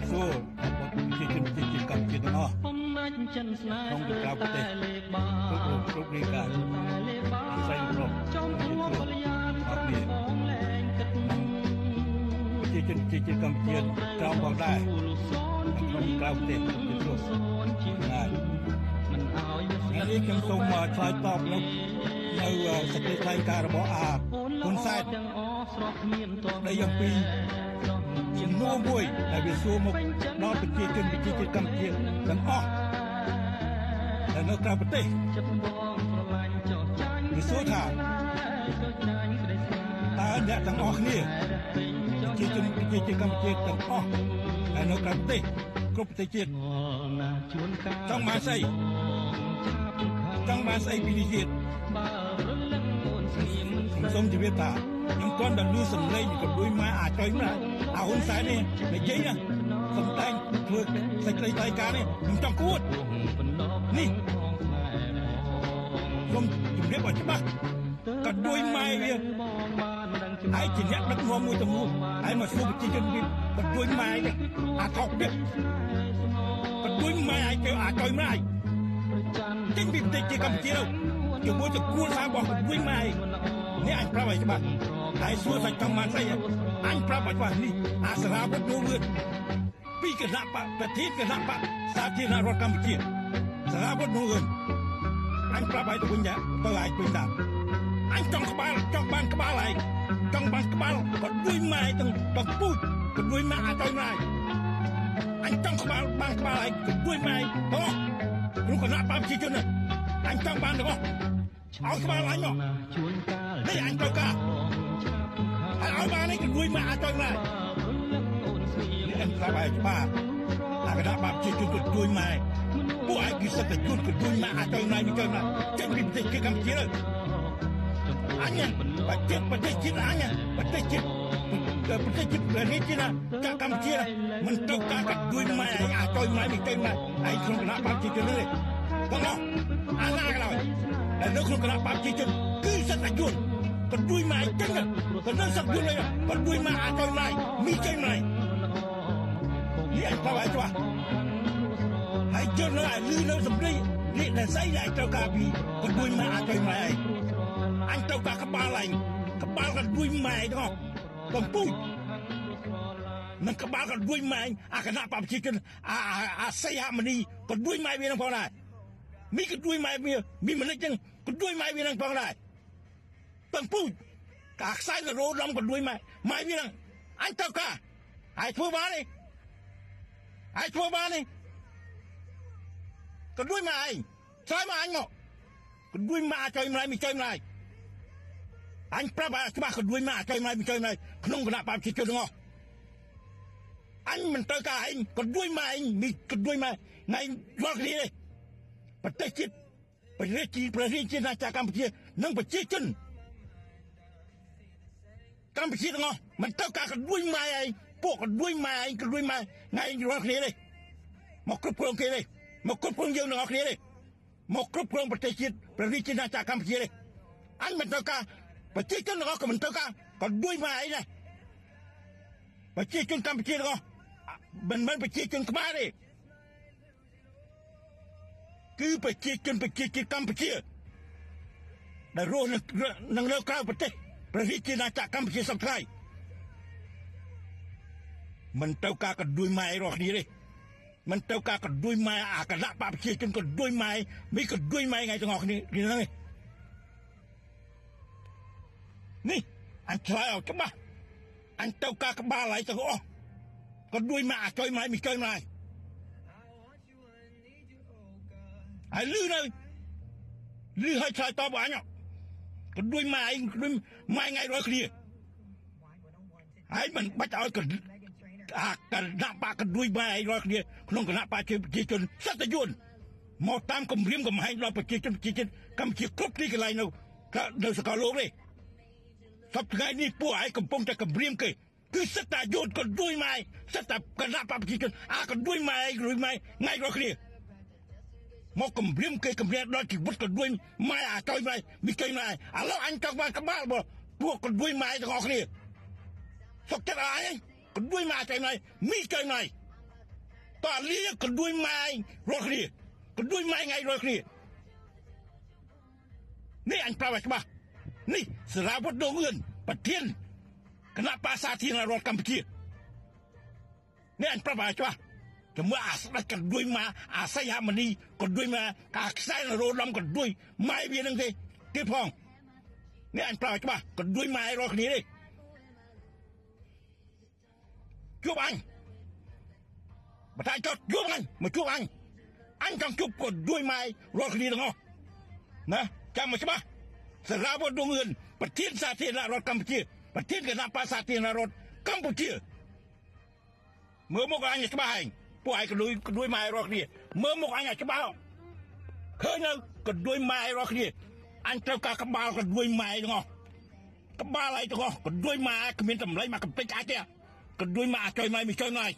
មសួរប្រជាជនកម្ពុជាទាំងអស់ក្នុងក្រៅប្រទេសគ្រប់រាយការណ៍ស្រីប្រុសចំពោះបរិយាកាសប្រជាជនកម្ពុជាក្រៅផងដែរក្នុងក្រៅប្រទេសគ្រប់ណាថ្ងៃនេះខ្ញុំសូមឆ្លើយតបនៅសេចក្តីថ្លែងការណ៍របស់ហ៊ុនសែនដែលអំពីជំនួសមួយដែលវាសួរមកដល់ប្រជាជនកម្ពុជាទាំងអស់ដែលនៅក្រៅប្រទេសវាសួរថាតើអ្នកទាំងអស់គ្នាប្រជាជនកម្ពុជាទាំងអស់ដែលនៅក្រៅប្រទេសគ្រប់ប្រទេសជាតិចង់បានស្អីពីនេះទៀតសូមជម្រាបថាខ្ញុំគ្រាន់តែឮសំឡេងក៏ដូចម៉ែអាចុយណាហ៊ុនសែននេះនិយាយណាសំដែងធ្វើសេចក្តីថ្លែងការណ៍នេះខ្ញុំចង់គួតនេះសូមជម្រាបឲ្យច្បាស់ក៏ដូចម៉ែវាហើយជាអ្នកដឹកនាំមួយទាំងមូលហើយមកសួរប្រជាជនវិញក៏ដូចម៉ែនេះថោកទៀតក៏ដូចម៉ែអាចុយម៉ែចេញពីប្រទេសកម្ពុជាទៅជាមួយទៅគួរសាររបស់ក៏ដូចម៉ែនេះអញប្រាប់ឲ្យច្បាស់ហើយសួរថាចង់បានស្អីអញប្រាប់ឲ្យច្បាស់នេះអសរាវុធនោះពីគណៈបកប្រធានគណៈបកសាធារណរដ្ឋកម្ពុជាសារវុធនោះអញប្រាប់ឲ្យទៅវិញទៅឲ្យពេញតាមអញចង់បានក្បាលហើយចង់បានក្បាលក៏ដូចម៉ែទាំងពូជក៏ដូចម៉ែអាចឲ្យម៉ែអញចង់បានក្បាលហើយក៏ដូចម៉ែអូក្នុងគណៈបកប្រជាជនអញចង់បានទាំងអស់ឲ្យក្បាលអញមកនេះអញត្រូវការហើយឲ្យបាននេះក៏ដូចម៉ែអាចឲ្យម៉ែអញប្រាប់ឲ្យច្បាស់អាគណៈបកប្រជាជនក៏ដូចម៉ែពួកឯងគឺសិទ្ធិជនក៏ដូចម៉ែអាចឲ្យម៉ែមិនចូលណាចេញពីប្រទេសកម្ពុជាទៅអញប្រទេសជាតិអញប្រទេសជាតិនេះជាណាចាក់កម្ពុជាមិនត្រូវការក៏ដូចម៉ែអាចឲ្យម៉ែមិនចូលណាឯងក្នុងគណៈបកប្រជាជននេះបងអាណាក៏ដោយដែលនៅក្នុងគណៈបកប្រជាជនគឺសិទ្ធិជនក៏ដូចម៉ែចឹងក៏នៅសិទ្ធិជនក៏ដូចម៉ែអាចឲ្យម៉ែមិនចូលណានេះអញប្រាប់ឲ្យច្បាស់ហើយជន់នៅឲ្យលឺនៅសម្លេងនេះដែលស្អីដែលត្រូវការពីក៏ដូចម៉ែអាចឲ្យម៉ែអញត្រូវការក្បាលឯងក្បាលក៏ដូចម៉ែទាំងបំពុយនឹងក្បាលក៏ដូចម៉ែអាគណៈបកប្រជាជនអាសីហមនីក៏ដូចម៉ែវានឹងផងដែរមីក៏ដូចម៉ែវាមីមិនចឹងក៏ដូចម៉ែវានឹងផងដែរបំពុយកាខ្សែក៏រោដំក៏ដូចម៉ែវានឹងអញត្រូវការហើយធ្វើបានទេក៏ដូចម៉ែឯងឆ្លើយមកអញមកក៏ដូចម៉ែអាចឲ្យម្លាយមិនជួយម្លាយអញប្រាប់ឲ្យច្បាស់ក៏ដូចម៉ែអាចឲ្យម្លាយមិនជួយម្លាយក្នុងគណៈបកប្រជាជនទាំងអស់អញមិនត្រូវការឯងក៏ដូចម៉ែឯងមីក៏ដូចម៉ែថ្ងៃរាល់គ្នានេះប្រទេសជាតិប្រជាជាតិណាចាកម្ពុជានិងប្រជាជនកម្ពុជាទាំងអស់មិនត្រូវការក៏ដូចម៉ែឯងពួកក៏ដូចម៉ែឯងក៏ដូចម៉ែថ្ងៃរាល់គ្នានេះមកគ្រប់គ្រងគេនេះមកគ្រប់គ្រងយើងទាំងអស់គ្នានេះមកគ្រប់គ្រងប្រទេសជាតិប្រជាជាតិណាចាកម្ពុជានេះអញមិនត្រូវការប្រជាជនទាំងអស់ក៏មិនត្រូវការក៏ដូចម៉ែឯងដែរប្រជាជនកម្ពុជាទាំងអស់មិនមែនប្រជាជនខ្មែរទេគឺប្រជាជនកម្ពុជាដែលរស់នៅក្រៅប្រទេសប្រជាជាតិណាចាកម្ពុជាសពថ្ងៃមិនត្រូវការក៏ដូចម៉ែរស់គ្នាទេមិនត្រូវការក៏ដូចម៉ែអាគណៈបកប្រជាជនក៏ដូចម៉ែមីក៏ដូចម៉ែថ្ងៃទាំងអស់គ្នាហ្នឹងនេះអញឆ្លើយឲ្យច្បាស់អញត្រូវការក្បាលហើយទាំងអស់ក៏ដូចម៉ែអាចជួយម៉ែមិនជួយម៉ែហើយលឺឲ្យឆ្លើយតបអញក៏ដូចម៉ែឯងដូចម៉ែថ្ងៃរាល់គ្នាហើយមិនបាច់ឲ្យគណៈបកក៏ដូចម៉ែឯងរាល់គ្នាក្នុងគណៈបកប្រជាជនសិទ្ធិជនមកតាមគម្រាមកំហែងដល់ប្រជាជនកម្ពុជាគ្រប់ទីកន្លែងនៅសកលលោកនេះសពថ្ងៃនេះពួកឯងកំពុងតែគម្រាមគេគឺសិទ្ធិយុទ្ធក៏ដូចម៉ែសិទ្ធិគណៈបកប្រជាជនក៏ដូចម៉ែឯងក៏ដូចម៉ែថ្ងៃរាល់គ្នាមកគម្រាមគេគម្រាមដល់ជីវិតក៏ដូចម៉ែអាចជួយម៉ែមិនជួយម៉ែឥឡូវអញចង់បានក្បាលពួកក៏ដូចម៉ែទាំងអស់គ្នាសុខចិត្តអញក៏ដូចម៉ែជួយម៉ែមីជួយម៉ែ តើលីក៏ដួយម៉ាយរកគ្នាក៏ដួយម៉ាយថ្ងៃរកគ្នានេះអញប្រាប់ឲ្យច្បាស់នេះសារាវុធដងអឿនប្រធានគណៈបក្សសាធារណរដ្ឋកម្ពុជានេះអញប្រាប់ឲ្យច្បាស់ជាមួយអាស្ដេចក៏ដួយម៉ាអាស័យហមនីក៏ដួយម៉ាកាខ្សែនរោឡំក៏ដួយម៉ាយវានឹងទេទៀតផងនេះអញប្រាប់ឲ្យច្បាស់ក៏ដួយម៉ាយរកគ្នាទេជួបអញបើតែចត់ជួបអញមកជួបអញចង់ជួបក៏ដួយម៉ាយរកគ្នាទាំងអស់ណាចាំមកច្បាស់សារាវុធដងអឿនប្រធានសាធារណរដ្ឋកម្ពុជាប្រធានគណៈបក្សសាធារណរដ្ឋកម្ពុជាមើលមកអញច្បាស់ឯងពួកឯងក៏ដួយម៉ាយរកគ្នាមើលមកអញច្បាស់ឃើញនៅក៏ដួយម៉ាយរកគ្នាអញត្រូវការក្បាលក៏ដួយម៉ាយទាំងអស់ក្បាលឯងទាំងអស់ក៏ដួយម៉ាយគ្មានតម្លៃមកកំពេចអាចទេក៏ដួយម៉ាយចុយម៉ាយមិនចុយម៉ាយ